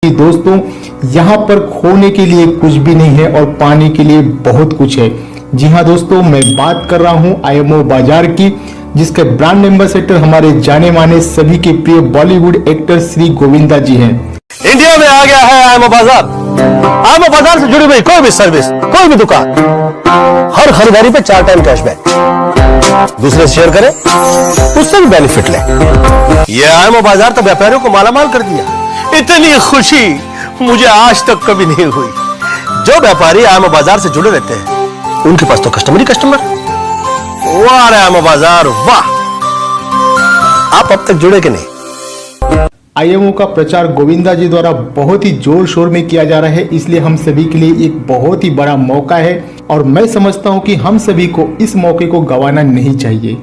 दोस्तों, यहाँ पर खोने के लिए कुछ भी नहीं है और पाने के लिए बहुत कुछ है। जी हाँ दोस्तों, मैं बात कर रहा हूँ आईएमओ बाजार की, जिसके ब्रांड एम्बेसडर हमारे जाने माने सभी के प्रिय बॉलीवुड एक्टर श्री गोविंदा जी हैं। इंडिया में आ गया है आईएमओ बाजार। आईएमओ बाजार से जुड़ी हुई कोई भी सर्विस, कोई भी दुकान, हर खरीदारी पे 4 टाइम कैशबैक। दूसरे से शेयर करें, उससे भी बेनिफिट लें। ये आईएमओ बाजार तो व्यापारियों को मालामाल कर दिया। इतनी खुशी मुझे आज तक कभी नहीं हुई। जो व्यापारी आईएमओ बाजार से जुड़े रहते हैं, उनके पास तो कस्टमर ही कस्टमर। वाह आईएमओ बाजार वाह। आप अब तक जुड़े कि नहीं? आईएमओ का प्रचार गोविंदा जी द्वारा बहुत ही जोर शोर में किया जा रहा है, इसलिए हम सभी के लिए एक बहुत ही बड़ा मौका है और मैं समझता हूं कि हम सभी को इस मौके को गंवाना नहीं चाहिए।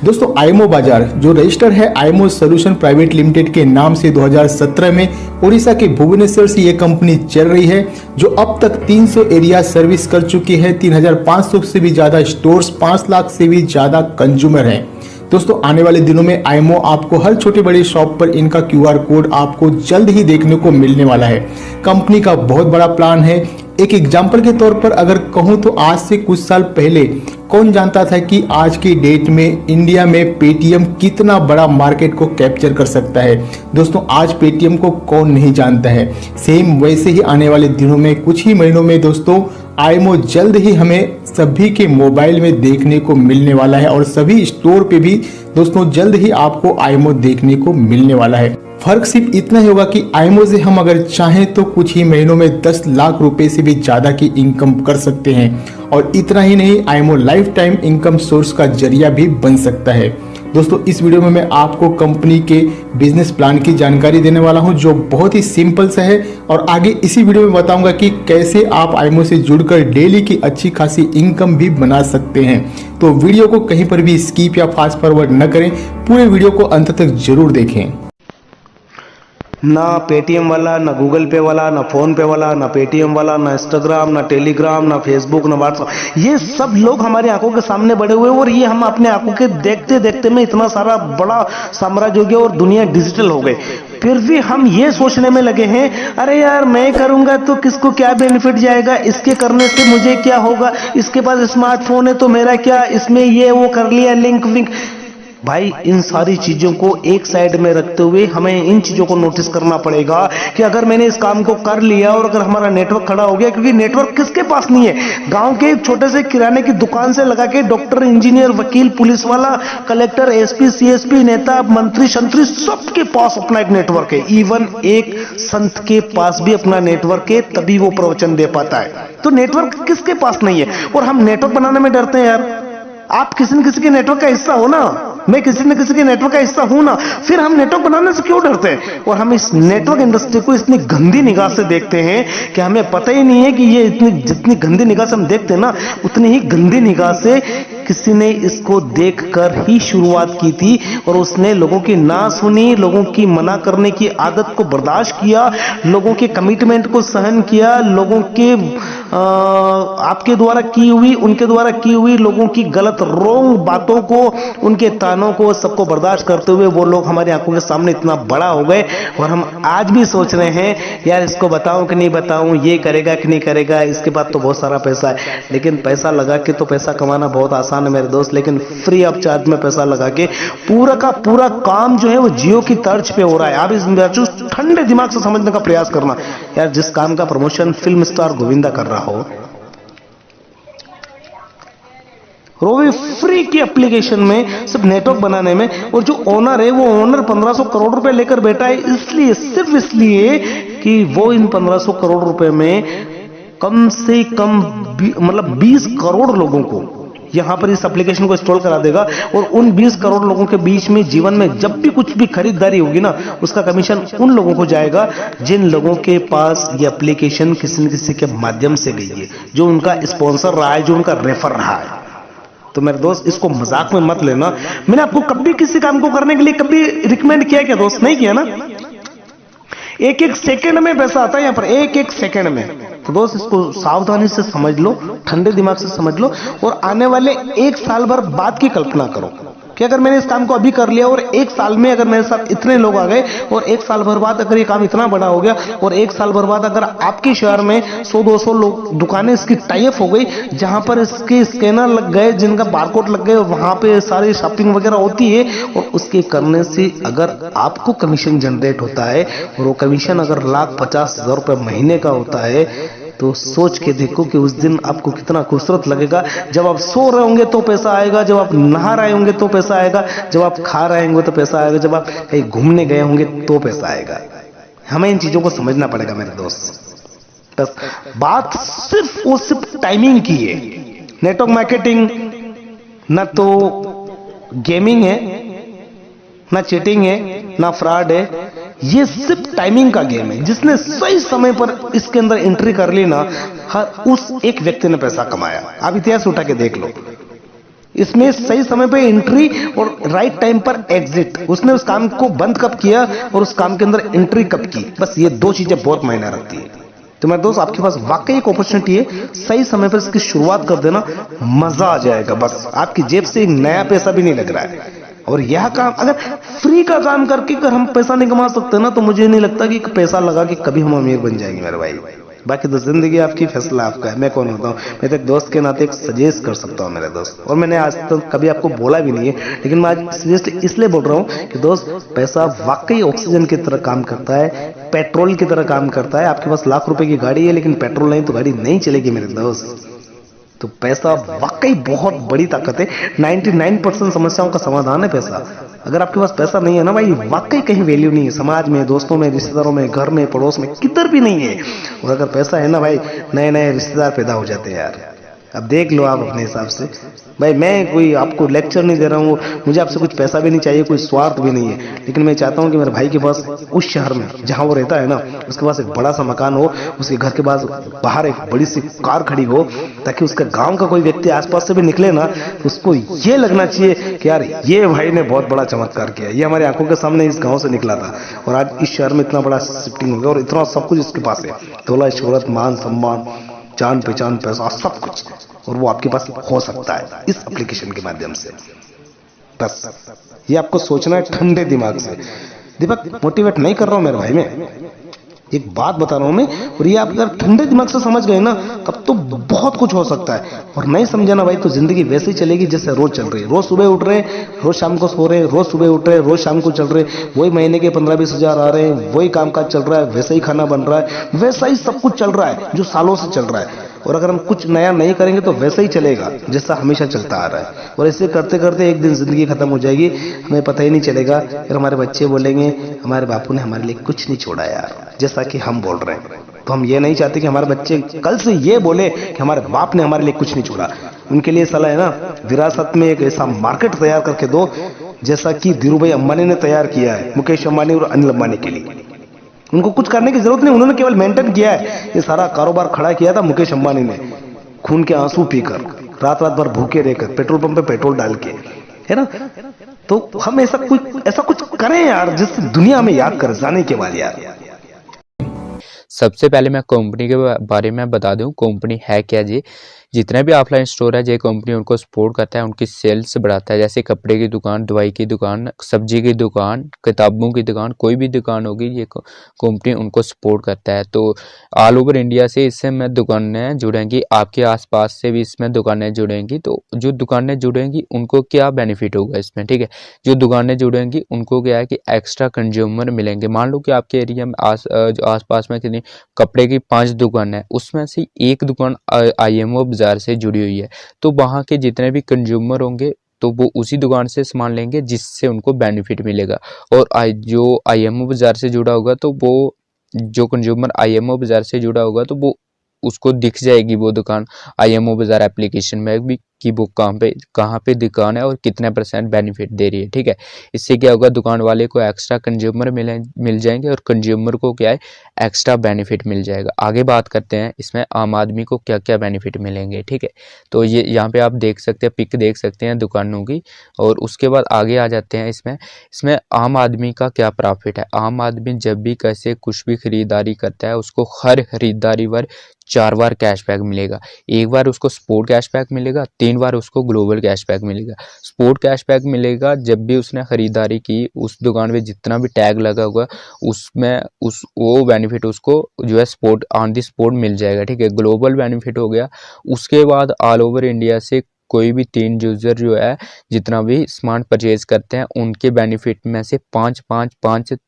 दोस्तों, आईएमओ बाजार जो रजिस्टर है आईएमओ सोल्यूशन प्राइवेट लिमिटेड के नाम से 2017 में उड़ीसा के भुवनेश्वर से ये कंपनी चल रही है, जो अब तक 300 एरिया सर्विस कर चुकी है। 3500 से भी ज्यादा स्टोर्स, 5 लाख से भी ज्यादा कंज्यूमर हैं। दोस्तों, आने वाले दिनों में आईएमओ आपको हर छोटे बड़े शॉप पर इनका क्यूआर कोड आपको जल्द ही देखने को मिलने वाला है। कंपनी का बहुत बड़ा प्लान है। एक एग्जाम्पल के तौर पर अगर कहूं तो आज से कुछ साल पहले कौन जानता था कि आज की डेट में इंडिया में पेटीएम कितना बड़ा मार्केट को कैप्चर कर सकता है। दोस्तों, आज पेटीएम को कौन नहीं जानता है। सेम वैसे ही आने वाले दिनों में, कुछ ही महीनों में दोस्तों, आईएमओ जल्द ही हमें सभी के मोबाइल में देखने को मिलने वाला है और सभी स्टोर पे भी दोस्तों जल्द ही आपको आईएमओ देखने को मिलने वाला है। फर्क सिर्फ इतना ही होगा कि आईएमओ से हम अगर चाहें तो कुछ ही महीनों में 10 लाख रुपए से भी ज्यादा की इनकम कर सकते हैं। और इतना ही नहीं, IMO life time income source का जरिया भी बन सकता है। दोस्तों, इस वीडियो में मैं आपको कंपनी के बिजनेस प्लान की जानकारी देने वाला हूं, जो बहुत ही सिंपल सा है और आगे इसी वीडियो में बताऊंगा कि कैसे आप आईएमओ से जुड़कर डेली की अच्छी खासी इनकम भी बना सकते हैं। तो वीडियो को कहीं पर भी स्किप या फास्ट फॉरवर्ड न करें, पूरे वीडियो को अंत तक जरूर देखें। ना पेटीएम वाला, ना गूगल पे वाला, ना फोन पे वाला, ना पेटीएम वाला, ना इंस्टाग्राम, ना टेलीग्राम, ना फेसबुक, ना व्हाट्सएप, ये सब लोग हमारी आंखों के सामने बड़े हुए और ये हम अपने आंखों के देखते देखते में इतना सारा बड़ा साम्राज्य हो गया और दुनिया डिजिटल हो गई। फिर भी हम ये सोचने में लगे हैं, अरे यार मैं करूंगा तो किसको क्या बेनिफिट जाएगा, इसके करने से मुझे क्या होगा, इसके पास स्मार्टफोन है तो मेरा क्या, इसमें ये वो कर लिया लिंक विंक। भाई, इन सारी चीजों को एक साइड में रखते हुए हमें इन चीजों को नोटिस करना पड़ेगा कि अगर मैंने इस काम को कर लिया और अगर हमारा नेटवर्क खड़ा हो गया, क्योंकि नेटवर्क किसके पास नहीं है। गांव के एक छोटे से किराने की दुकान से लगा के डॉक्टर, इंजीनियर, वकील, पुलिस वाला, कलेक्टर, एसपी, सीएसपी, नेता, मंत्री, शंत्री, सबके पास अपना एक नेटवर्क है। इवन एक संत के पास भी अपना नेटवर्क है, तभी वो प्रवचन दे पाता है। तो नेटवर्क किसके पास नहीं है और हम नेटवर्क बनाने में डरते हैं यार। आप किसी न किसी के नेटवर्क का हिस्सा हो ना, मैं किसी न किसी के नेटवर्क का हिस्सा हूं ना, फिर हम नेटवर्क बनाने से क्यों डरते हैं। और हम इस नेटवर्क इंडस्ट्री को इतनी गंदी निगाह से देखते हैं कि हमें पता ही नहीं है कि ये इतनी, जितनी गंदी निगाह से हम देखते हैं ना, उतनी ही गंदी निगाह से किसी ने इसको देखकर ही शुरुआत की थी और उसने लोगों की ना सुनी, लोगों की मना करने की आदत को बर्दाश्त किया, लोगों के कमिटमेंट को सहन किया, लोगों के आपके द्वारा की हुई, उनके द्वारा की हुई लोगों की गलत रोंग बातों को, उनके तानों को, सबको बर्दाश्त करते हुए वो लोग हमारी आंखों के सामने इतना बड़ा हो गए और हम आज भी सोच रहे हैं यार इसको बताऊं कि नहीं बताऊं, ये करेगा कि नहीं करेगा, इसके बाद तो बहुत सारा पैसा है। लेकिन पैसा लगा के तो पैसा कमाना बहुत आसान है मेरे दोस्त, लेकिन फ्री ऑफ चार्ज में पैसा लगा के पूरा का पूरा काम जो है वो जियो की तर्ज पे हो रहा है। आप इस ठंडे दिमाग से समझने का प्रयास करना यार। जिस काम का प्रमोशन फिल्म स्टार गोविंदा कर रहा हो, रोवी फ्री की एप्लीकेशन में, सिर्फ नेटवर्क बनाने में, और जो ओनर है वो ओनर 1500 करोड़ रुपए लेकर बैठा है, इसलिए, सिर्फ इसलिए कि वो इन 1500 करोड़ रुपए में कम से कम मतलब 20 करोड़ लोगों को यहां पर इस एप्लीकेशन को इंस्टॉल करा देगा और उन 20 करोड़ लोगों के बीच में जीवन में जब भी कुछ भी खरीदारी होगी ना, उसका कमीशन उन लोगों को जाएगा जिन लोगों के पास ये एप्लीकेशन किसी न किसी के माध्यम से गई है, जो उनका स्पॉन्सर रहा है, जो उनका रेफर रहा है। तो मेरे दोस्त, इसको मजाक में मत लेना। मैंने आपको कभी किसी काम को करने के लिए कभी रिकमेंड किया क्या दोस्त? नहीं किया ना। एक एक सेकंड में पैसा आता है यहां पर, एक एक सेकंड में। तो दोस्त, इसको सावधानी से समझ लो, ठंडे दिमाग से समझ लो और आने वाले 1 साल भर बाद की कल्पना करो। कि अगर मैंने इस काम को अभी कर लिया और एक साल में अगर मेरे साथ इतने लोग आ गए और एक साल भर बाद अगर ये काम इतना बड़ा हो गया और एक साल भर बाद अगर आपके शहर में 100-200 लोग दुकानें इसकी टाई अप हो गई जहां पर इसके स्कैनर लग गए, जिनका बारकोड लग गए, वहां पे सारी शॉपिंग वगैरह होती है और उसके करने से अगर आपको कमीशन जनरेट होता है और वो कमीशन अगर 1,50,000 रुपए महीने का होता है तो सोच के देखो कि उस दिन आपको कितना खूबसूरत लगेगा। जब आप सो रहे होंगे तो पैसा आएगा, जब आप नहा रहे होंगे तो पैसा आएगा, जब आप खा रहे होंगे तो पैसा आएगा, जब आप कहीं घूमने गए होंगे तो पैसा आएगा। हमें इन चीजों को समझना पड़ेगा मेरे दोस्त। बस बात सिर्फ टाइमिंग की है। नेटवर्क मार्केटिंग ना तो गेमिंग है, ना चीटिंग है, ना फ्रॉड है, ये सिर्फ टाइमिंग का गेम है। जिसने सही समय पर इसके अंदर एंट्री कर ली ना, हर उस एक व्यक्ति ने पैसा कमाया। आप इतिहास उठा के देख लो, इसमें सही समय पे एंट्री और राइट टाइम पर एग्जिट, उसने उस काम को बंद कब किया और उस काम के अंदर एंट्री कब की, बस ये दो चीजें बहुत मायने रखती है। तो मेरे दोस्त, आपके पास वाकई एक अपॉर्चुनिटी है, सही समय पर इसकी शुरुआत कर देना, मजा आ जाएगा। बस आपकी जेब से एक नया पैसा भी नहीं लग रहा है। और यह काम अगर फ्री का काम करके अगर हम पैसा नहीं कमा सकते ना, तो मुझे नहीं लगता कि पैसा लगा के कभी हम अमीर बन जाएंगे मेरे भाई। बाकी तो जिंदगी आपकी, फैसला आपका है। मैं कौन होता हूँ? मैं तो एक दोस्त के नाते एक सजेस्ट कर सकता हूँ मेरे दोस्त, और मैंने आज तक कभी आपको बोला भी नहीं है, लेकिन मैं आज सजेस्ट इसलिए बोल रहा हूँ कि दोस्त, पैसा वाकई ऑक्सीजन की तरह काम करता है, पेट्रोल की तरह काम करता है। आपके पास लाख रुपए की गाड़ी है लेकिन पेट्रोल नहीं तो गाड़ी नहीं चलेगी मेरे दोस्त। तो पैसा वाकई बहुत बड़ी ताकत है। 99% समस्याओं का समाधान है पैसा। अगर आपके पास पैसा नहीं है ना भाई, वाकई कहीं वैल्यू नहीं है, समाज में, दोस्तों में, रिश्तेदारों में, घर में, पड़ोस में, किधर भी नहीं है। और अगर पैसा है ना भाई, नए नए रिश्तेदार पैदा हो जाते हैं यार। अब देख लो आप अपने हिसाब से। भाई मैं कोई आपको लेक्चर नहीं दे रहा हूँ, मुझे आपसे कुछ पैसा भी नहीं चाहिए, कोई स्वार्थ भी नहीं है, लेकिन मैं चाहता हूँ कि मेरे भाई के पास उस शहर में जहां वो रहता है ना, उसके पास एक बड़ा सा मकान हो, उसके घर के पास बाहर एक बड़ी सी कार खड़ी हो, ताकि उसके गांव का कोई व्यक्ति आसपास से भी निकले ना, तो उसको ये लगना चाहिए कि यार ये भाई ने बहुत बड़ा चमत्कार किया, ये हमारी आंखों के सामने इस गाँव से निकला था और आज इस शहर में इतना बड़ा शिफ्टिंग हो गया और इतना सब कुछ इसके पास है, दौलत, शोहरत, मान सम्मान, जान पहचान, पैसा, सब कुछ, और वो आपके पास हो सकता है इस एप्लीकेशन के माध्यम से। बस ये आपको सोचना है ठंडे दिमाग से। दीपक, मोटिवेट नहीं कर रहा हूं मेरे भाई, मैं एक बात बता रहा हूं मैं, और ये आप अगर ठंडे दिमाग से समझ गए ना, तब तो बहुत कुछ हो सकता है। और नहीं समझा ना भाई, तो जिंदगी वैसे ही चलेगी जैसे रोज चल रही है। रोज सुबह उठ रहे, रोज शाम को सो रहे, रोज सुबह उठ रहे, रोज शाम को चल रहे, वही महीने के 15-20 हजार आ रहे हैं, वही कामकाज चल रहा है, वैसे ही खाना बन रहा है, वैसा ही सब कुछ चल रहा है जो सालों से चल रहा है। और अगर हम कुछ नया नहीं करेंगे तो वैसा ही चलेगा जैसा हमेशा चलता आ रहा है। और ऐसे करते करते एक दिन जिंदगी खत्म हो जाएगी, हमें पता ही नहीं चलेगा। फिर हमारे बच्चे बोलेंगे हमारे बापू ने हमारे लिए कुछ नहीं छोड़ा यार, जैसा कि हम बोल रहे हैं। तो हम ये नहीं चाहते कि हमारे बच्चे कल से ये बोले कि हमारे बाप ने हमारे लिए कुछ नहीं छोड़ा। उनके लिए सलाह है ना, विरासत में एक ऐसा मार्केट तैयार करके दो जैसा कि धीरूभाई अंबानी ने तैयार किया है मुकेश अंबानी और अनिल अंबानी के लिए। उनको कुछ करने की जरूरत नहीं, उन्होंने केवल मेंटेन किया है। ये सारा कारोबार खड़ा किया था मुकेश अंबानी ने, खून के आंसू पीकर, रात रात भर भूखे रहकर, पेट्रोल पंप पे पेट्रोल डाल के, है ना। तो हम ऐसा कुछ करें यार जिससे दुनिया में याद कर जाने के बाद यार। सबसे पहले मैं कंपनी के बारे में बता दूं, कंपनी है क्या जी। जितने भी ऑफलाइन स्टोर है, ये कंपनी उनको सपोर्ट करता है, उनकी सेल्स बढ़ाता है। जैसे कपड़े की दुकान, दवाई की दुकान, सब्जी की दुकान, किताबों की दुकान, कोई भी दुकान होगी, ये कंपनी उनको सपोर्ट करता है। तो ऑल ओवर इंडिया से इसमें दुकानें जुड़ेंगी, आपके आसपास से भी इसमें दुकानें जुड़ेंगी। तो जो दुकानें जुड़ेंगी उनको क्या बेनिफिट होगा इसमें, ठीक है। जो दुकानें जुड़ेंगी उनको क्या है कि एक्स्ट्रा कंज्यूमर मिलेंगे। मान लो कि आपके एरिया में आसपास में कितनी कपड़े की 5 दुकान है, उसमें से एक दुकान IMO बाजार से जुड़ी हुई है, तो वहाँ के जितने भी कंज्यूमर होंगे तो वो उसी दुकान से सामान लेंगे, जिससे उनको बेनिफिट मिलेगा। और जो IMO बाजार से जुड़ा होगा, तो वो जो कंज्यूमर IMO बाजार से जुड़ा होगा तो वो उसको दिख जाएगी वो दुकान IMO बाजार एप्लीकेशन में भी कि वो कहाँ पे दुकान है और कितने % बेनिफिट दे रही है, ठीक है। इससे क्या होगा, दुकान वाले को एक्स्ट्रा कंज्यूमर मिल जाएंगे और कंज्यूमर को क्या है, एक्स्ट्रा बेनिफिट मिल जाएगा। आगे बात करते हैं इसमें आम आदमी को क्या क्या बेनिफिट मिलेंगे, ठीक है। तो ये यहाँ पे आप देख सकते हैं, पिक देख सकते हैं दुकानों की, और उसके बाद आगे आ जाते हैं इसमें आम आदमी का क्या प्रॉफिट है। आम आदमी जब भी कैसे कुछ भी खरीदारी करता है, उसको हर खरीदारी पर 4 बार कैशबैक मिलेगा। एक बार उसको सपोर्ट कैशबैक मिलेगा, 3 बार उसको ग्लोबल कैशबैक मिलेगा। स्पोर्ट कैशबैक मिलेगा जब भी उसने खरीदारी की, उस दुकान पे जितना भी टैग लगा हुआ उसमें उस वो बेनिफिट उसको जो है स्पोर्ट ऑन दी स्पोर्ट मिल जाएगा, ठीक है। ग्लोबल बेनिफिट हो गया। उसके बाद ऑल ओवर इंडिया से कोई भी 3 यूजर जो है जितना भी सामान परचेज करते हैं उनके बेनिफिट में से 5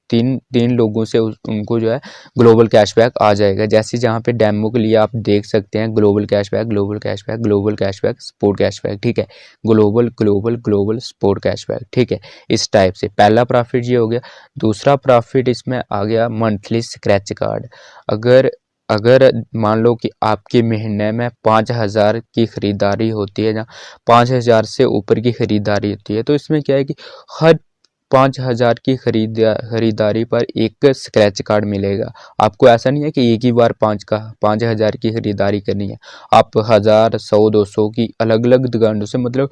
3 लोगों से उनको जो है ग्लोबल कैशबैक आ जाएगा। जैसे जहाँ पे डेमो के लिए आप देख सकते हैं global cashback, global cashback, global cashback, sport cashback, ठीक है। Global global global sport cashback, ठीक है। इस टाइप से पहला प्रॉफिट ये हो गया। दूसरा प्रॉफिट इसमें आ गया मंथली स्क्रैच कार्ड। अगर अगर मान लो कि आपके महीने में 5,000 की खरीदारी होती है, जहाँ 5,000 से ऊपर की खरीदारी होती है, तो इसमें क्या है कि हर 5,000 की खरीदारी पर एक स्क्रैच कार्ड मिलेगा आपको। ऐसा नहीं है कि एक ही बार 5,000 की खरीदारी करनी है, आप 1,000, 100, 200 की अलग अलग दुकानों से, मतलब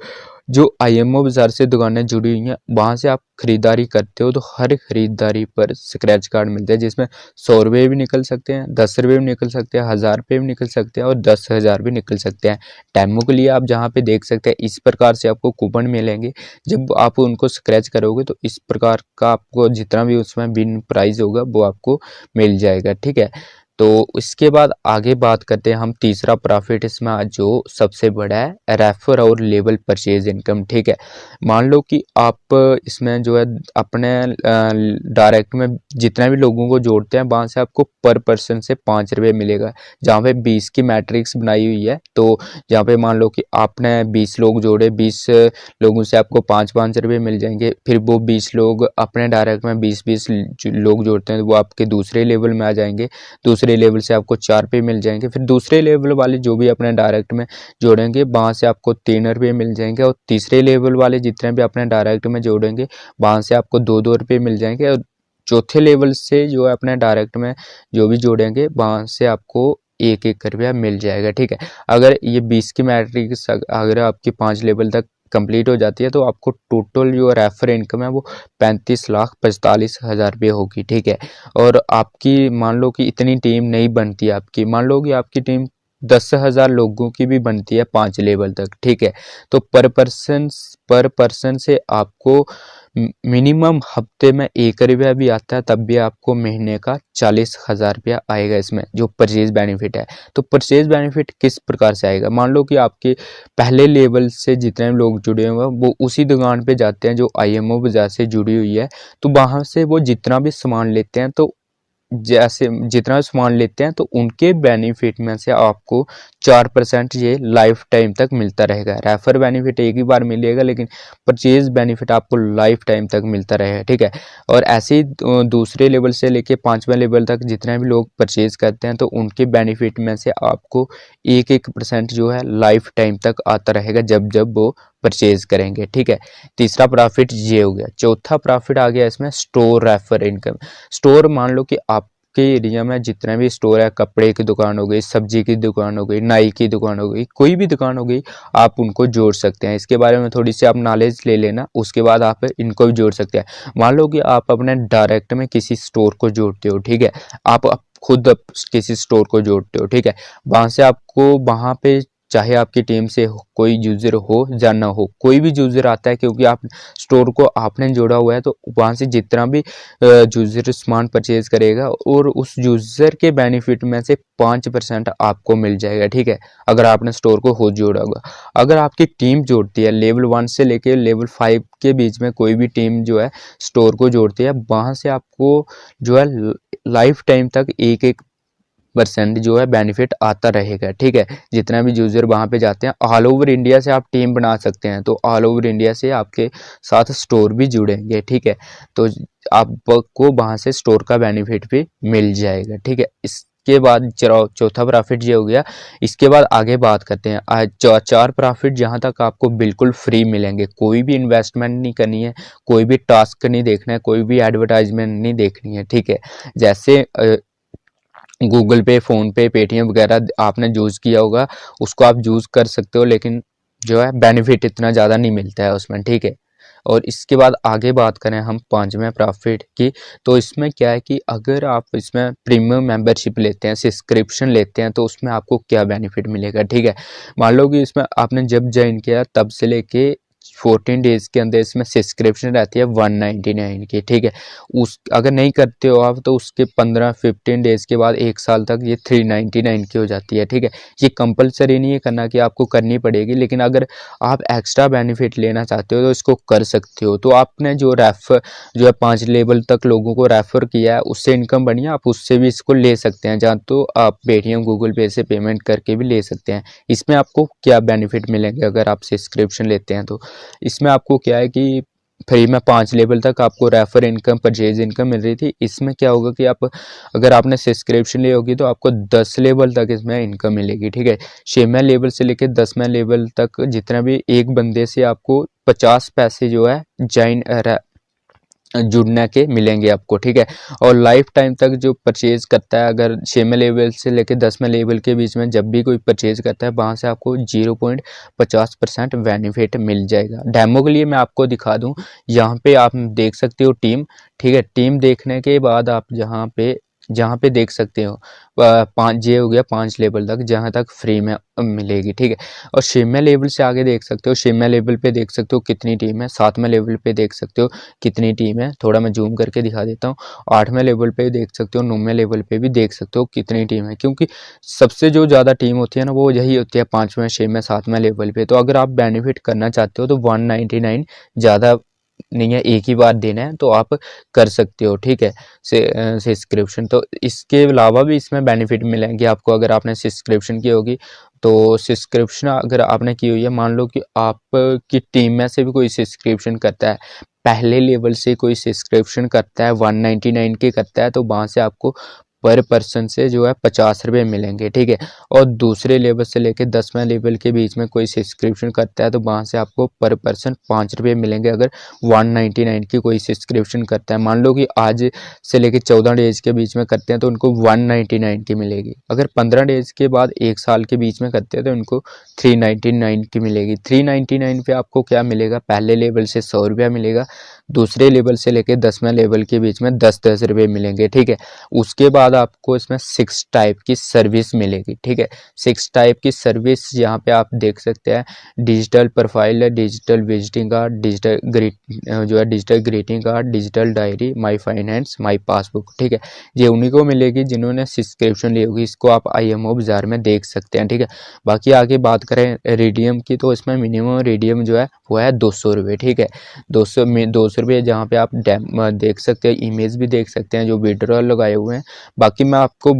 जो IMO बाजार से दुकानें जुड़ी हुई हैं वहाँ से आप खरीदारी करते हो तो हर खरीदारी पर स्क्रैच कार्ड मिलते हैं, जिसमें 100 रुपये भी निकल सकते हैं, 10 रुपये भी निकल सकते हैं, 1,000 रुपये भी निकल सकते हैं और 10,000 भी निकल सकते हैं। डेमो के लिए आप जहाँ पे देख सकते हैं इस प्रकार से आपको कूपन मिलेंगे। जब आप उनको स्क्रैच करोगे तो इस प्रकार का आपको जितना भी उसमें विन प्राइज होगा वो आपको मिल जाएगा, ठीक है। तो इसके बाद आगे बात करते हैं हम तीसरा प्रॉफिट इसमें जो सबसे बड़ा है, रेफर और लेबल परचेज इनकम, ठीक है। मान लो कि आप इसमें जो है अपने डायरेक्ट में जितने भी लोगों को जोड़ते हैं वहाँ से आपको पर पर्सन से 5 रुपये मिलेगा। जहाँ पे 20 की मैट्रिक्स बनाई हुई है, तो जहाँ पे मान लो कि आपने 20 लोग जोड़े, 20 लोगों से आपको 5-5 रुपये मिल जाएंगे। फिर वो 20 लोग अपने डायरेक्ट में 20-20 लोग जोड़ते हैं तो वो आपके दूसरे लेवल में आ जाएंगे। दूसरे लेवल से आपको 4 रुपये मिल जाएंगे। फिर दूसरे लेवल वाले जो भी अपने डायरेक्ट में जोड़ेंगे वहाँ से आपको 3 रुपये मिल जाएंगे। और तीसरे लेवल वाले जितने भी अपने डायरेक्ट में जोड़ेंगे वहाँ से आपको 2-2 रुपये मिल जाएंगे। और चौथे लेवल से जो है अपने डायरेक्ट में जो भी जोड़ेंगे वहाँ से आपको 1-1 रुपया मिल जाएगा, ठीक है। अगर ये 20 की मैट्रिक्स अगर आपकी 5 लेवल तक कंप्लीट हो जाती है तो आपको टोटल जो रेफर इनकम है वो 35,45,000 रुपये होगी, ठीक है। और आपकी मान लो कि इतनी टीम नहीं बनती है आपकी, मान लो कि आपकी टीम 10,000 लोगों की भी बनती है 5 लेवल तक, ठीक है। तो पर पर्सन से आपको मिनिमम हफ्ते में 1 रुपया भी आता है तब भी आपको महीने का 40,000 रुपया आएगा इसमें जो परचेज बेनिफिट है। तो परचेज बेनिफिट किस प्रकार से आएगा, मान लो कि आपके पहले लेवल से जितने लोग जुड़े हुए हैं वो उसी दुकान पे जाते हैं जो IMO बाजार से जुड़ी हुई है, तो वहाँ से वो जितना भी सामान लेते हैं तो जैसे जितना सामान लेते हैं तो उनके बेनिफिट में से आपको 4% ये लाइफ टाइम तक मिलता रहेगा। रेफर बेनिफिट एक ही बार मिलेगा लेकिन परचेज बेनिफिट आपको लाइफ टाइम तक मिलता रहेगा, ठीक है। और ऐसे ही दूसरे लेवल से लेके 5वें लेवल तक जितने भी लोग परचेज करते हैं तो उनके बेनिफिट में से आपको 1% जो है लाइफ टाइम तक आता रहेगा जब जब वो परचेज करेंगे, ठीक है। तीसरा प्रॉफिट ये हो गया। चौथा प्रॉफिट आ गया इसमें स्टोर रेफर इनकम। स्टोर मान लो कि आपके एरिया में जितने भी स्टोर है, कपड़े की दुकान हो गई, सब्जी की दुकान हो गई, नाई की दुकान हो गई, कोई भी दुकान हो गई, आप उनको जोड़ सकते हैं। इसके बारे में थोड़ी सी आप नॉलेज ले लेना, उसके बाद आप इनको भी जोड़ सकते हैं। मान लो कि आप अपने डायरेक्ट में किसी स्टोर को जोड़ते हो, ठीक है। आप खुद किसी स्टोर को जोड़ते हो, ठीक है। वहाँ से आपको वहाँ पे चाहे आपकी टीम से कोई यूजर हो या ना हो, कोई भी यूजर आता है क्योंकि आप स्टोर को आपने जोड़ा हुआ है, तो वहाँ से जितना भी यूजर सामान परचेज करेगा और उस यूजर के बेनिफिट में से 5% आपको मिल जाएगा, ठीक है। अगर आपने स्टोर को खुद जोड़ा होगा। अगर आपकी टीम जोड़ती है लेवल 1 से लेके लेवल 5 के बीच में कोई भी टीम जो है स्टोर को जोड़ती है, वहाँ से आपको जो है लाइफ टाइम तक 1% जो है बेनिफिट आता रहेगा, ठीक है। जितना भी यूजर वहाँ पे जाते हैं, ऑल ओवर इंडिया से आप टीम बना सकते हैं, तो ऑल ओवर इंडिया से आपके साथ स्टोर भी जुड़ेंगे, ठीक है। तो आपको वहाँ से स्टोर का बेनिफिट भी मिल जाएगा, ठीक है। इसके बाद चौथा प्रॉफिट ये हो गया। इसके बाद आगे बात करते हैं आज 4 प्रॉफिट जहाँ तक आपको बिल्कुल फ्री मिलेंगे। कोई भी इन्वेस्टमेंट नहीं करनी है, कोई भी टास्क नहीं देखना है, कोई भी एडवर्टाइजमेंट नहीं देखनी है, ठीक है। जैसे गूगल पे, फ़ोन पे, पेटीएम वगैरह आपने यूज़ किया होगा, उसको आप यूज़ कर सकते हो, लेकिन जो है बेनिफिट इतना ज़्यादा नहीं मिलता है उसमें, ठीक है। और इसके बाद आगे बात करें हम 5वें प्रॉफिट की, तो इसमें क्या है कि अगर आप इसमें प्रीमियम मेंबरशिप लेते हैं, सब्सक्रिप्शन लेते हैं, तो उसमें आपको क्या बेनिफिट मिलेगा। ठीक है, मान लो कि इसमें आपने जब ज्वाइन किया तब से लेके 14 डेज के अंदर इसमें सब्सक्रिप्शन रहती है 199 की। ठीक है, उस अगर नहीं करते हो आप तो उसके 15-15 डेज के बाद 1 साल तक ये 399 की हो जाती है। ठीक है, ये कंपलसरी नहीं है करना कि आपको करनी पड़ेगी, लेकिन अगर आप एक्स्ट्रा बेनिफिट लेना चाहते हो तो इसको कर सकते हो। तो आपने जो है 5 लेवल तक लोगों को रेफर किया है, उससे इनकम बनी है, आप उससे भी इसको ले सकते हैं। जहाँ तो आप पेटीएम गूगल पे से पेमेंट करके भी ले सकते हैं। इसमें आपको क्या बेनिफिट मिलेंगे अगर आप सब्सक्रिप्शन लेते हैं तो इसमें आपको क्या है कि फ्री में 5 लेवल तक आपको रेफर इनकम, परचेज इनकम मिल रही थी। इसमें क्या होगा कि आप अगर आपने सब्सक्रिप्शन ली होगी तो आपको 10 लेवल तक इसमें इनकम मिलेगी। ठीक है, 6वें लेवल से लेकर 10वें लेवल तक जितना भी एक बंदे से आपको 50 पैसे जो है जुड़ने के मिलेंगे आपको। ठीक है, और लाइफ टाइम तक जो परचेज करता है, अगर 6वें लेवल से लेकर 10वें लेवल के बीच में जब भी कोई परचेज करता है वहाँ से आपको 0.50% बेनिफिट मिल जाएगा। डेमो के लिए मैं आपको दिखा दूँ, यहाँ पे आप देख सकते हो टीम। ठीक है, टीम देखने के बाद आप जहाँ पे देख सकते हो 5 ये हो गया 5 लेवल तक जहाँ तक फ्री में मिलेगी। ठीक है, और 6वें लेवल से आगे देख सकते हो, 6वें लेवल पे देख सकते हो कितनी टीम है, 7वें लेवल पे देख सकते हो कितनी टीम है, थोड़ा मैं जूम करके दिखा देता हूँ। 8वें लेवल पे देख सकते हो, 9वें लेवल पे भी देख सकते हो कितनी टीम है, क्योंकि सबसे जो ज़्यादा टीम होती है ना वो यही होती है 5वें, 6वें, 7वें लेवल पे। तो अगर आप बेनिफिट करना चाहते हो तो 199 ज़्यादा नहीं है, एक ही बार देना है तो आप कर सकते हो। ठीक है, सब्सक्रिप्शन। तो इसके अलावा भी इसमें बेनिफिट मिलेंगे आपको अगर आपने सब्सक्रिप्शन की होगी। तो सब्सक्रिप्शन अगर आपने की हुई है, मान लो कि आपकी टीम में से भी कोई सब्सक्रिप्शन करता है, पहले लेवल से कोई सब्सक्रिप्शन करता है 199 के करता है, तो वहाँ से आपको पर पर्सन से जो है 50 रुपये मिलेंगे। ठीक है, और दूसरे लेवल से लेकर 10वें लेवल के बीच में कोई सब्सक्रिप्शन करता है तो वहाँ से आपको पर पर्सन 5 रुपये मिलेंगे अगर 199 की कोई सब्सक्रिप्शन करता है। मान लो कि आज से लेकर 14 डेज के बीच में करते हैं तो उनको 199 की मिलेगी। अगर 15 डेज के बाद 1 साल के बीच में करते हैं तो उनको 399 की मिलेगी। 399 पे आपको क्या मिलेगा, पहले लेवल से 100 रुपया मिलेगा, दूसरे लेवल से लेकर 10वें लेवल के बीच में 10-10 रुपये मिलेंगे। ठीक है, उसके बाद आपको इसमें 6 टाइप की सर्विस मिलेगी। ठीक है, 6 टाइप की सर्विस यहाँ पे आप देख सकते हैं। डिजिटल प्रोफाइल है, digital visiting card, digital greeting card, digital diary, my finance, my passbook. ठीक है, ये उन्हीं को मिलेगी जिन्होंने सब्सक्रिप्शन ली होगी। इसको आप IMO बाजार में देख सकते हैं। ठीक है, बाकी आगे बात करें रिडीम की तो इसमें मिनिमम रिडीम जो है वो है 200 रुपये। ठीक है, 200 रुपये जहाँ पे आप देख सकते हैं, इमेज भी देख सकते हैं जो विड्रॉल लगाए हुए हैं। बाकी मैं आपको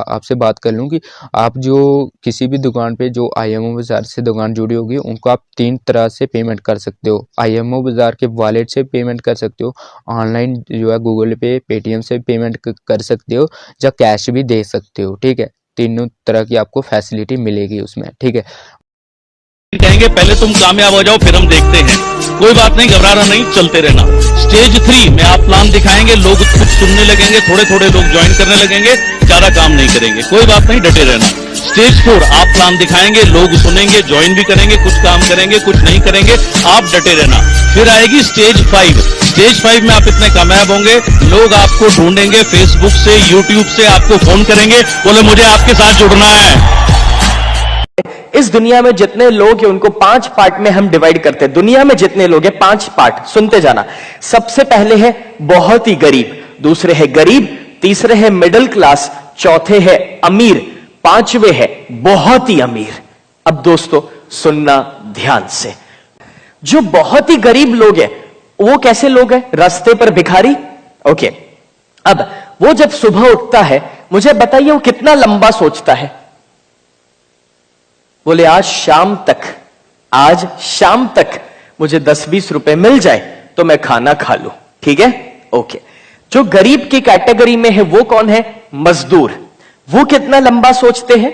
आपसे बात कर लूँ कि आप जो किसी भी दुकान पे जो IMO बाजार से दुकान जुड़ी होगी उनको आप 3 तरह से पेमेंट कर सकते हो। IMO बाजार के वॉलेट से पेमेंट कर सकते हो, ऑनलाइन जो है गूगल पे, पेटीएम से पेमेंट कर सकते हो, या कैश भी दे सकते हो। ठीक है, तीनों तरह की आपको फैसिलिटी मिलेगी उसमें। ठीक है, कहेंगे पहले तुम कामयाब हो जाओ फिर हम देखते हैं। कोई बात नहीं, घबराना नहीं, चलते रहना। स्टेज 3 में आप प्लान दिखाएंगे, लोग कुछ सुनने लगेंगे, थोड़े थोड़े लोग ज्वाइन करने लगेंगे, ज्यादा काम नहीं करेंगे। कोई बात नहीं, डटे रहना। स्टेज 4 आप प्लान दिखाएंगे, लोग सुनेंगे, ज्वाइन भी करेंगे, कुछ काम करेंगे, कुछ नहीं करेंगे, आप डटे रहना। फिर आएगी स्टेज 5। स्टेज 5 में आप इतने कामयाब होंगे, लोग आपको ढूंढेंगे, फेसबुक से, यूट्यूब से आपको फोन करेंगे, बोले मुझे आपके साथ जुड़ना है। इस दुनिया में जितने लोग हैं उनको 5 पार्ट में हम डिवाइड करते हैं। दुनिया में जितने लोग हैं 5 पार्ट, सुनते जाना। सबसे पहले है बहुत ही गरीब, दूसरे है गरीब, तीसरे है मिडिल क्लास, चौथे है अमीर, 5वें है बहुत ही अमीर। अब दोस्तों सुनना ध्यान से, जो बहुत ही गरीब लोग हैं वो कैसे लोग हैं? रास्ते पर भिखारी। ओके, अब वो जब सुबह उठता है, मुझे बताइए वो कितना लंबा सोचता है? बोले आज शाम तक मुझे 10-20 रुपए मिल जाए तो मैं खाना खा लूं। ठीक है, ओके। जो गरीब की कैटेगरी में है वो कौन है? मजदूर। वो कितना लंबा सोचते हैं?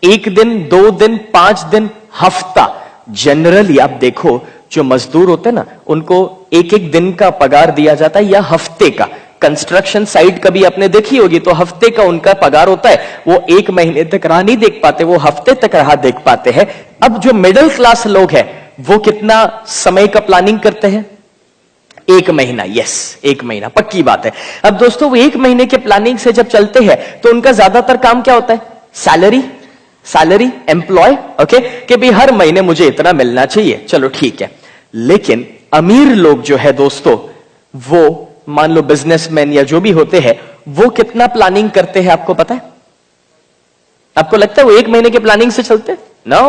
1 दिन, 2 दिन, 5 दिन, हफ्ता। जनरली आप देखो जो मजदूर होते हैं ना, उनको 1-1 दिन का पगार दिया जाता है या हफ्ते का। कंस्ट्रक्शन साइट कभी आपने देखी होगी तो हफ्ते का उनका पगार होता है। वो 1 महीने तक राह नहीं देख पाते, वो हफ्ते तक राह देख पाते हैं। अब जो मिडिल क्लास लोग हैं वो कितना समय का प्लानिंग करते हैं? 1 महीना। यस, 1 महीना, पक्की बात है। अब दोस्तों वो 1 महीने के प्लानिंग से जब चलते हैं तो उनका ज्यादातर काम क्या होता है? सैलरी, एम्प्लॉय, ओके, कि भाई हर महीने मुझे इतना मिलना चाहिए, चलो ठीक है। लेकिन अमीर लोग जो है दोस्तों, वो मान लो बिजनेसमैन या जो भी होते हैं, वो कितना प्लानिंग करते हैं आपको पता है? आपको लगता है वो 1 महीने के प्लानिंग से चलते? नो।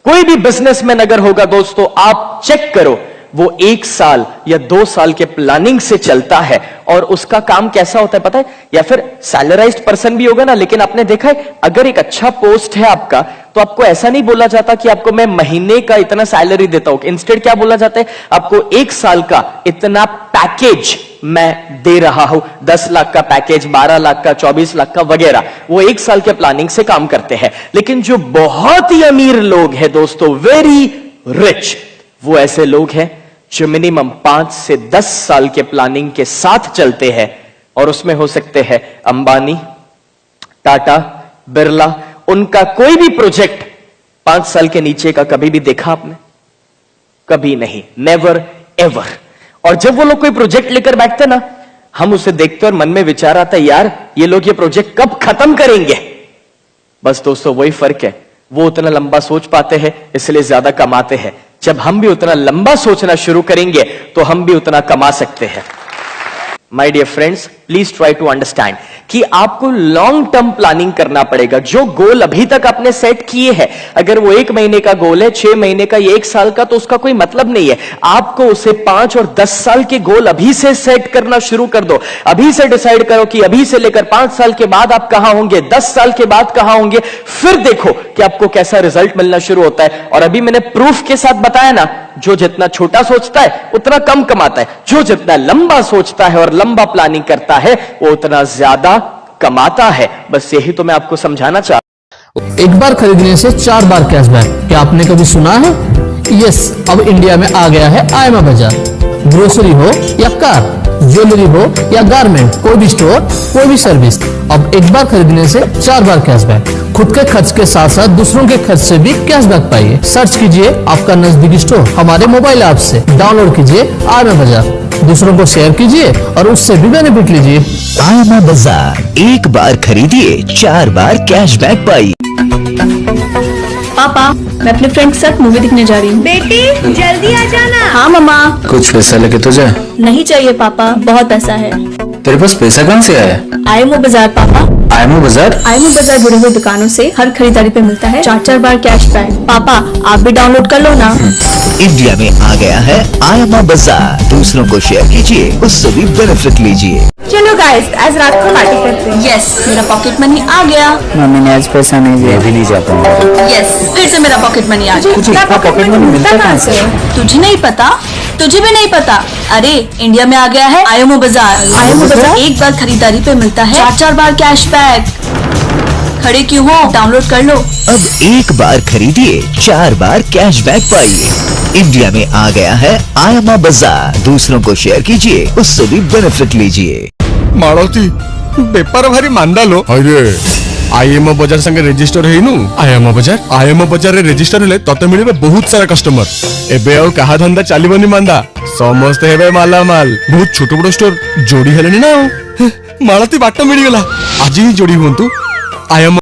कोई भी बिजनेसमैन अगर होगा दोस्तों, आप चेक करो, वो 1 साल या 2 साल के प्लानिंग से चलता है। और उसका काम कैसा होता है पता है? या फिर सैलराइज्ड पर्सन भी होगा ना, लेकिन आपने देखा है अगर एक अच्छा पोस्ट है आपका, तो आपको ऐसा नहीं बोला जाता कि आपको मैं महीने का इतना सैलरी देता हूं। इंस्टेड क्या बोला जाता है? आपको 1 साल का इतना पैकेज मैं दे रहा हूं। 10 लाख का पैकेज, 12 लाख का, 24 लाख का वगैरह। वो 1 साल के प्लानिंग से काम करते हैं। लेकिन जो बहुत ही अमीर लोग हैं दोस्तों, वेरी रिच, वो ऐसे लोग हैं जो मिनिमम 5 से 10 साल के प्लानिंग के साथ चलते हैं। और उसमें हो सकते हैं अंबानी, टाटा, बिरला। उनका कोई भी प्रोजेक्ट 5 साल के नीचे का कभी भी देखा आपने? कभी नहीं, नेवर एवर। और जब वो लोग कोई प्रोजेक्ट लेकर बैठते ना, हम उसे देखते और मन में विचार आता है, यार ये लोग ये प्रोजेक्ट कब खत्म करेंगे? बस दोस्तों वही फर्क है, वो उतना लंबा सोच पाते हैं, इसलिए ज्यादा कमाते हैं। जब हम भी उतना लंबा सोचना शुरू करेंगे तो हम भी उतना कमा सकते हैं। My dear friends, please try to understand कि आपको लॉन्ग टर्म प्लानिंग करना पड़ेगा। जो गोल अभी तक आपने सेट किए हैं, अगर वो 1 महीने का गोल है, 6 महीने का या 1 साल का, तो उसका कोई मतलब नहीं है। आपको उसे 5 और 10 साल के गोल अभी से सेट करना शुरू कर दो। अभी से डिसाइड करो कि अभी से लेकर 5 साल के बाद आप कहां होंगे, 10 साल के बाद कहां होंगे। फिर देखो कि आपको कैसा रिजल्ट मिलना शुरू होता है। और अभी मैंने प्रूफ के साथ बताया ना, जो जितना छोटा सोचता है उतना कम कमाता है, जो जितना लंबा सोचता है और लंबा प्लानिंग करता है वो उतना ज्यादा कमाता है। बस यही तो मैं आपको समझाना चाहता हूं। एक बार खरीदने से 4 बार कैशबैक, क्या आपने कभी सुना है? यस, अब इंडिया में आ गया है आयमा बाजार। ग्रोसरी हो या कार, ज्वेलरी हो या गारमेंट, कोई भी स्टोर, कोई भी सर्विस, अब एक बार खरीदने से 4 बार कैशबैक। खुद के खर्च के साथ साथ दूसरों के खर्च से भी कैशबैक पाइए। सर्च कीजिए आपका नजदीकी स्टोर हमारे मोबाइल ऐप से, डाउनलोड कीजिए आयमा बाजार, दूसरों को शेयर कीजिए और उससे भी बेनिफिट लीजिए। आयमा बाजार, एक बार खरीदिए 4 बार कैशबैक पाइए। पापा, मैं अपने फ्रेंड के साथ मूवी देखने जा रही हूँ। बेटी जल्दी आ जाना। हाँ मम्मा। कुछ पैसा लेके तो जा। नहीं चाहिए पापा, बहुत पैसा है। तेरे पास पैसा कहाँ से आया? आयमो बाजार पापा। आयमो बाजार? आयमो बाजार जुड़ी हुई दुकानों से हर खरीदारी पे मिलता है 4 बार कैशबैक। पापा आप भी डाउनलोड कर लो ना। इंडिया में आ गया है आयमा बाजार, दूसरों को शेयर कीजिए, उससे भी बेनिफिट लीजिए। चलो गाइस, आज रात को पार्टी करते हैं। यस, मेरा पॉकेट मनी आ गया। मम्मी ने आज पैसा नहीं दिया। भी नहीं जा पाऊंगा। यस, फिर से मेरा पॉकेट मनी आ गया। इतना पॉकेट मनी मिलता कहाँ से? तुझे नहीं पता? तुझे भी नहीं पता? अरे इंडिया में आ गया है आयमो बाजार। आयमो बाजार एक बार खरीदारी पे मिलता है 4 बार कैशबैक। खड़े क्यों हो, डाउनलोड कर लो। अब एक बार खरीदिए 4 बार कैशबैक पाइए। इंडिया में आ गया है आयमा बाजार, दूसरों को शेयर कीजिए, उससे भी बेनिफिट लीजिए। मालती बेपार भारी मांदा लो। अरे आईएमओ बाजार संगे रेजिस्टर हेनु। आईएमओ बाजार रे रेजिस्टर हेले तते मिलिबे बहुत सारा कस्टमर। एबे और कहा धंदा चलिबनी मांदा, समस्त हेबे माला माल। बहुत छोट बड़ स्टोर जोड़ी हेलेनी ना। मालती बाट मिल गला, आज ही जोड़ी हुंतु। आईएमओ